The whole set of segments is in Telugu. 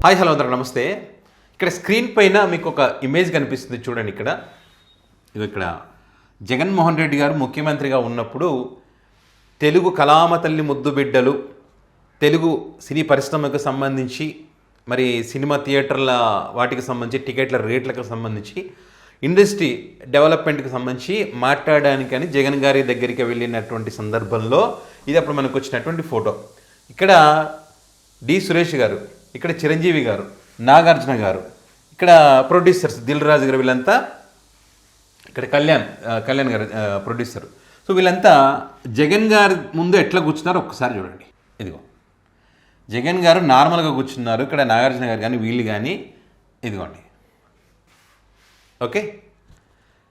హాయ్ హలో అందరూ నమస్తే. ఇక్కడ స్క్రీన్ పైన మీకు ఒక ఇమేజ్ కనిపిస్తుంది చూడండి. ఇక్కడ జగన్మోహన్ రెడ్డి గారు ముఖ్యమంత్రిగా ఉన్నప్పుడు తెలుగు కళామ తల్లి ముద్దు బిడ్డలు, తెలుగు సినీ పరిశ్రమకు సంబంధించి మరి సినిమా థియేటర్ల వాటికి సంబంధించి టికెట్ల రేట్లకు సంబంధించి ఇండస్ట్రీ డెవలప్మెంట్కి సంబంధించి మాట్లాడడానికని జగన్ గారి దగ్గరికి వెళ్ళినటువంటి సందర్భంలో ఇది అప్పుడు మనకు వచ్చినటువంటి ఫోటో. ఇక్కడ డి సురేష్ గారు, ఇక్కడ చిరంజీవి గారు, నాగార్జున గారు, ఇక్కడ ప్రొడ్యూసర్స్ దిల్ రాజు గారు, వీళ్ళంతా ఇక్కడ కళ్యాణ్ గారు ప్రొడ్యూసర్. సో వీళ్ళంతా జగన్ గారి ముందు ఎట్లా కూర్చున్నారో ఒక్కసారి చూడండి. ఇదిగో జగన్ గారు నార్మల్గా కూర్చున్నారు, ఇక్కడ నాగార్జున గారు కానీ వీళ్ళు కానీ ఇదిగోండి. ఓకే,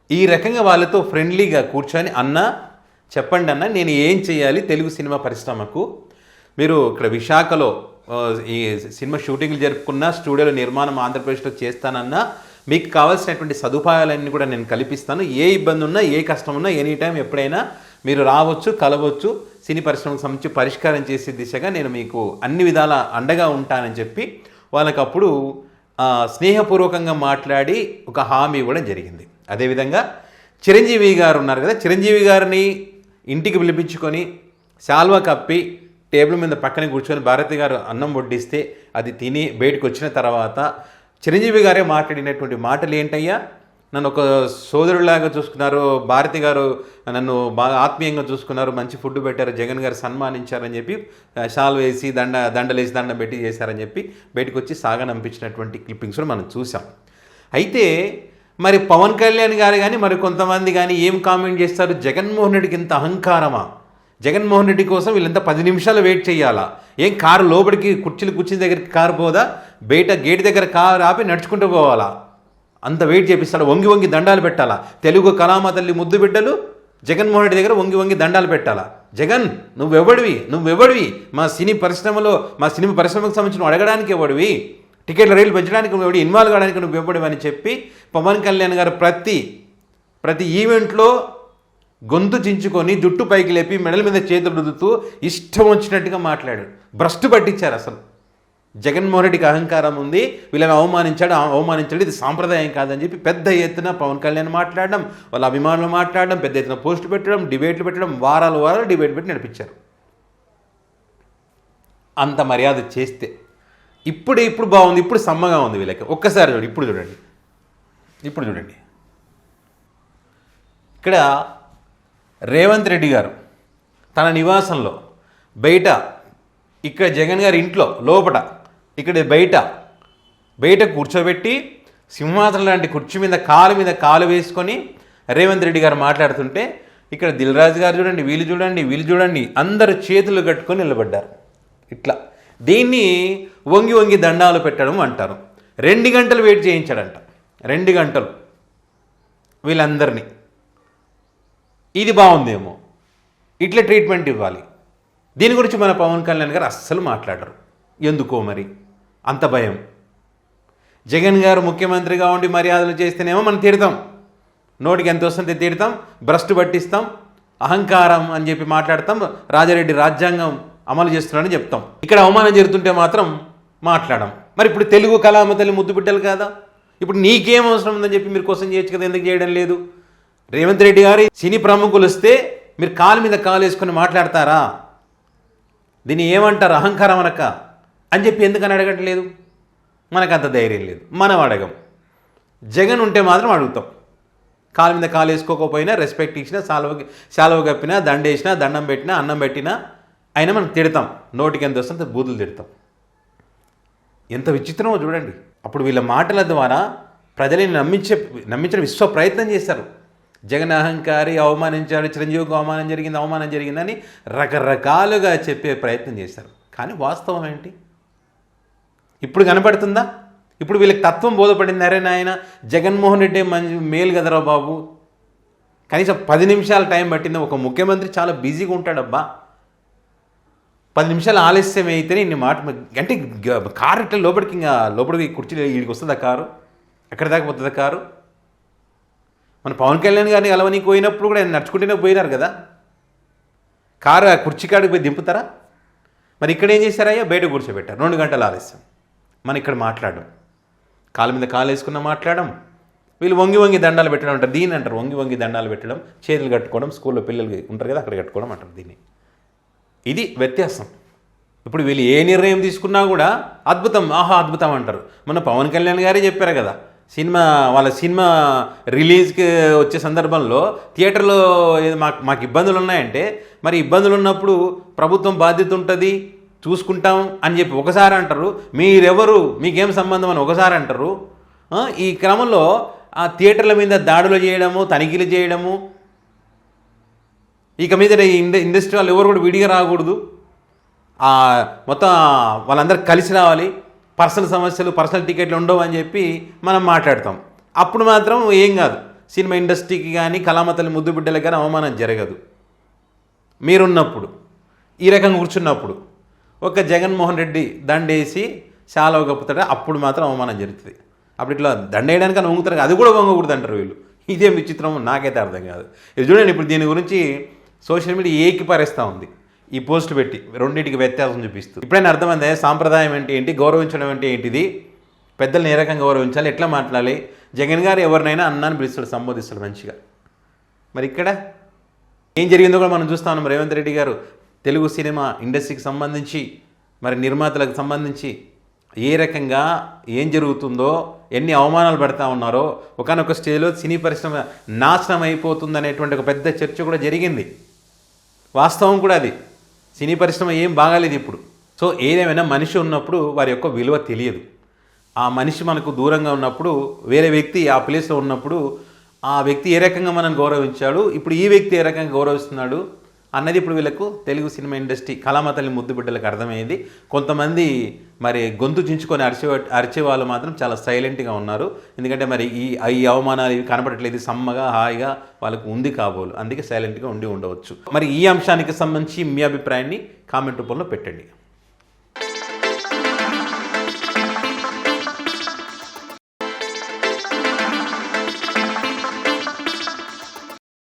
ఈ రకంగా వాళ్ళతో ఫ్రెండ్లీగా కూర్చొని అన్న చెప్పండి అన్న, నేను ఏం చేయాలి తెలుగు సినిమా పరిశ్రమకు, మీరు ఇక్కడ విశాఖలో ఈ సినిమా షూటింగ్లు జరుపుకున్న స్టూడియోలో నిర్మాణం ఆంధ్రప్రదేశ్లో చేస్తానన్నా మీకు కావాల్సినటువంటి సదుపాయాలన్నీ కూడా నేను కల్పిస్తాను, ఏ ఇబ్బంది ఉన్నా ఏ కష్టం ఉన్నా ఎనీ టైం ఎప్పుడైనా మీరు రావచ్చు, కలవచ్చు, సినీ పరిశ్రమకు సంబంధించి పరిష్కారం చేసే దిశగా నేను మీకు అన్ని విధాల అండగా ఉంటానని చెప్పి వాళ్ళకి అప్పుడు స్నేహపూర్వకంగా మాట్లాడి ఒక హామీ ఇవ్వడం జరిగింది. అదేవిధంగా చిరంజీవి గారు ఉన్నారు కదా, చిరంజీవి గారిని ఇంటికి పిలిపించుకొని శాల్వా కప్పి టేబుల్ మీద పక్కన కూర్చొని భారతి గారు అన్నం వడ్డిస్తే అది తిని బయటకు వచ్చిన తర్వాత చిరంజీవి గారే మాట్లాడినటువంటి మాటలు ఏంటయ్యా, నన్ను ఒక సోదరులాగా చూసుకున్నారు, భారతి గారు నన్ను బాగా ఆత్మీయంగా చూసుకున్నారు, మంచి ఫుడ్ పెట్టారు, జగన్ గారు సన్మానించారని చెప్పి షాల్ వేసి దండలేసి దండం పెట్టి చేశారని చెప్పి బయటకు వచ్చి సాగనంపించినటువంటి క్లిప్పింగ్స్ మనం చూసాం. అయితే మరి పవన్ కళ్యాణ్ గారు కానీ మరి కొంతమంది కానీ ఏం కామెంట్ చేస్తారు, జగన్మోహన్ రెడ్డికి ఇంత అహంకారమా, జగన్మోహన్ రెడ్డి కోసం వీళ్ళంతా 10 నిమిషాలు వెయిట్ చేయాలా, ఏం కారు లోపలికి కూర్చుని దగ్గరికి కారు పోదా, బయట గేట్ దగ్గర కారు ఆపి నడుచుకుంటూ పోవాలా, అంత వెయిట్ చేపిస్తాడు, వంగి వంగి దండాలు పెట్టాలా, తెలుగు కళామ తల్లి ముద్దు బిడ్డలు జగన్మోహన్ రెడ్డి దగ్గర వంగి వంగి దండాలు పెట్టాలా, జగన్ నువ్వెవడివి మా సినీ పరిశ్రమకు సంబంధించిన అడగడానికి ఎవడివి, టికెట్ల రేట్లు పెంచడానికి నువ్వు ఇన్వాల్వ్ కావడానికి నువ్వు ఇవ్వడివి అని చెప్పి పవన్ కళ్యాణ్ గారు ప్రతి ఈవెంట్లో గొంతు చించుకొని జుట్టు పైకి లేపి మెడల మీద చేతులు రుద్దుతూ ఇష్టం వచ్చినట్టుగా మాట్లాడాడు. భ్రష్టు పట్టించారు. అసలు జగన్మోహన్ రెడ్డికి అహంకారం ఉంది, వీళ్ళని అవమానించాడు, ఇది సాంప్రదాయం కాదని చెప్పి పెద్ద ఎత్తున పవన్ కళ్యాణ్ మాట్లాడడం, వాళ్ళ అభిమానులు మాట్లాడడం, పెద్ద ఎత్తున పోస్టులు పెట్టడం, డిబేట్లు పెట్టడం, వారాలు డిబేట్ పెట్టి నడిపించారు. అంత మర్యాద చేస్తే ఇప్పుడు బాగుంది, ఇప్పుడు సమ్మగా ఉంది వీళ్ళకి. ఒక్కసారి చూడండి, ఇప్పుడు చూడండి. ఇక్కడ రేవంత్ రెడ్డి గారు తన నివాసంలో బయట, ఇక్కడ జగన్ గారి ఇంట్లో లోపల, ఇక్కడ బయట కూర్చోబెట్టి సింహాసనం లాంటి కుర్చీ మీద కాలు వేసుకొని రేవంత్ రెడ్డి గారు మాట్లాడుతుంటే ఇక్కడ దిల్ రాజు గారు చూడండి, వీళ్ళు చూడండి అందరు చేతులు కట్టుకొని నిలబడ్డారు. ఇట్లా దీన్ని వంగి దండాలు పెట్టడం అంటారు. 2 గంటలు వెయిట్ చేయించాడంట, 2 గంటలు వీళ్ళందరినీ. ఇది బాగుందేమో, ఇట్లా ట్రీట్మెంట్ ఇవ్వాలి. దీని గురించి మన పవన్ కళ్యాణ్ గారు అస్సలు మాట్లాడరు. ఎందుకో మరి అంత భయం. జగన్ గారు ముఖ్యమంత్రిగా ఉండి మర్యాదలు చేస్తేనేమో మనం తిడతాం, నోటికి ఎంత వస్తుంటే తిడతాం, భ్రష్టు పట్టిస్తాం, అహంకారం అని చెప్పి మాట్లాడతాం, రాజారెడ్డి రాజ్యాంగం అమలు చేస్తున్నాడని చెప్తాం. ఇక్కడ అవమానం జరుగుతుంటే మాత్రం మాట్లాడడం. మరి ఇప్పుడు తెలుగు కళామ తల్లి ముద్దు బిడ్డలు కాదా, ఇప్పుడు నీకేం అవసరం ఉందని చెప్పి మీరు క్వశ్చన్ చేయొచ్చు కదా, ఎందుకు చేయడం లేదు? రేవంత్ రెడ్డి గారి సినీ ప్రముఖులు వస్తే మీరు కాలు మీద కాలు వేసుకొని మాట్లాడతారా, దీన్ని ఏమంటారు, అహంకారం అనక అని చెప్పి ఎందుకని అడగట్లేదు? మనకు అంత ధైర్యం లేదు, మనం అడగం. జగన్ ఉంటే మాత్రం అడుగుతాం. కాలు మీద కాలు వేసుకోకపోయినా, రెస్పెక్ట్ ఇచ్చినా, శాలువ కప్పినా, దండేసినా, దండం పెట్టినా, అన్నం పెట్టినా అయినా మనం తిడతాం, నోటికి ఎంత వస్తుందో బూతులు తిడతాం. ఎంత విచిత్రమో చూడండి. అప్పుడు వీళ్ళ మాటల ద్వారా ప్రజలని నమ్మించడం విశ్వ ప్రయత్నం చేశారు. జగన్ అహంకారి, అవమానించాడు, చిరంజీవికి అవమానం జరిగిందని రకరకాలుగా చెప్పే ప్రయత్నం చేశారు. కానీ వాస్తవం ఏంటి ఇప్పుడు కనపడుతుందా? ఇప్పుడు వీళ్ళకి తత్వం బోధపడింది. అరే నాయన, జగన్మోహన్ రెడ్డి మేలు కదరా బాబు, కనీసం 10 నిమిషాల టైం పట్టింది. ఒక ముఖ్యమంత్రి చాలా బిజీగా ఉంటాడబ్బా, 10 నిమిషాలు ఆలస్యం అయితేనే ఇన్ని మాట అంటే కారు ఇట్లా లోపలికి కుర్చీ వీడికి వస్తుందా కారు, ఎక్కడి దాకా పోతుందా కారు? మన పవన్ కళ్యాణ్ గారిని అలవనికి పోయినప్పుడు కూడా ఆయన నడుచుకుంటూనే పోయినారు కదా, కారు కుర్చీ కాడికి పోయి దింపుతారా? మరి ఇక్కడ ఏం చేశారయ్యా, బయట కూర్చోబెట్టారు, 2 గంటల ఆలస్యం. మనం ఇక్కడ మాట్లాడడం, కాలు మీద కాలు వేసుకున్న మాట్లాడడం, వీళ్ళు వంగి వంగి దండాలు పెట్టడం అంటారు. దీన్ని అంటారు వంగి వంగి దండాలు పెట్టడం, చేతులు కట్టుకోవడం, స్కూల్లో పిల్లలకి ఉంటారు కదా అక్కడ కట్టుకోవడం అంటారు దీన్ని. ఇది వ్యత్యాసం. ఇప్పుడు వీళ్ళు ఏ నిర్ణయం తీసుకున్నా కూడా అద్భుతం, ఆహా అద్భుతం అంటారు. మొన్న పవన్ కళ్యాణ్ గారే చెప్పారు కదా, వాళ్ళ సినిమా రిలీజ్కి వచ్చే సందర్భంలో థియేటర్లో మాకు ఇబ్బందులు ఉన్నాయంటే, మరి ఇబ్బందులు ఉన్నప్పుడు ప్రభుత్వం బాధ్యత ఉంటుంది చూసుకుంటాం అని చెప్పి ఒకసారి అంటారు, మీరెవరు మీకేం సంబంధం అని ఒకసారి అంటారు. ఈ క్రమంలో ఆ థియేటర్ల మీద దాడులు చేయడము, తనిఖీలు చేయడము, ఇక మీద ఇండస్ట్రీ వాళ్ళు ఎవరు కూడా విడిగా రాకూడదు, మొత్తం వాళ్ళందరూ కలిసి రావాలి, పర్సనల్ సమస్యలు పర్సనల్ టికెట్లు ఉండవు అని చెప్పి మనం మాట్లాడతాం. అప్పుడు మాత్రం ఏం కాదు, సినిమా ఇండస్ట్రీకి కానీ కళామతల్లి ముద్దు బిడ్డలకు కానీ అవమానం జరగదు. మీరున్నప్పుడు ఈ రకంగా కూర్చున్నప్పుడు ఒక జగన్మోహన్ రెడ్డి దండేసి చాలా గొప్పతాడు, అప్పుడు మాత్రం అవమానం జరుగుతుంది. అప్పుడు ఇట్లా దండేయడానికి అని వంగుతారు, అది కూడా వంగకూడదు అంటారు వీళ్ళు. ఇదే విచిత్రం, నాకైతే అర్థం కాదు. ఇది చూడండి, ఇప్పుడు దీని గురించి సోషల్ మీడియా ఏకిపారేస్తూ ఉంది ఈ పోస్ట్ పెట్టి, రెండింటికి వ్యత్యాసం చూపిస్తూ. ఇప్పుడైనా అర్థమైందే సాంప్రదాయం అంటే ఏంటి, గౌరవించడం అంటే ఏంటిది, పెద్దల్ని ఏ రకంగా గౌరవించాలి, ఎట్లా మాట్లాడాలి. జగన్ గారు ఎవరినైనా అన్నాన్ని పిలుస్తాడు, సంబోధిస్తాడు మంచిగా. మరి ఇక్కడ ఏం జరిగిందో కూడా మనం చూస్తా ఉన్నాం. రేవంత్ రెడ్డి గారు తెలుగు సినిమా ఇండస్ట్రీకి సంబంధించి, మరి నిర్మాతలకు సంబంధించి ఏ రకంగా ఏం జరుగుతుందో, ఎన్ని అవమానాలు పెడతా ఉన్నారో, ఒకనొక స్టేజ్లో సినీ పరిశ్రమ నాశనం అయిపోతుంది అనేటువంటి ఒక పెద్ద చర్చ కూడా జరిగింది. వాస్తవం కూడా అది. సినీ పరిశ్రమ ఏం బాగాలేదు ఇప్పుడు. సో ఏదేమైనా మనిషి ఉన్నప్పుడు వారి యొక్క విలువ తెలియదు. ఆ మనిషి మనకు దూరంగా ఉన్నప్పుడు, వేరే వ్యక్తి ఆ ప్లేస్లో ఉన్నప్పుడు ఆ వ్యక్తి ఏ రకంగా మనం గౌరవించాడు, ఇప్పుడు ఈ వ్యక్తి ఏ రకంగా గౌరవిస్తున్నాడు అన్నది ఇప్పుడు వీళ్ళకు తెలుగు సినిమా ఇండస్ట్రీ కళామతల్లి ముద్దు బిడ్డలకు అర్థమైంది. కొంతమంది మరి గొంతు చించుకొని అరిచే వాళ్ళు మాత్రం చాలా సైలెంట్గా ఉన్నారు. ఎందుకంటే మరి ఈ అవమానాలు ఇవి కనపడట్లేదు, సమ్మగా హాయిగా వాళ్ళకు ఉంది కాబోలు, అందుకే సైలెంట్గా ఉండవచ్చు. మరి ఈ అంశానికి సంబంధించి మీ అభిప్రాయాన్ని కామెంట్ రూపంలో పెట్టండి.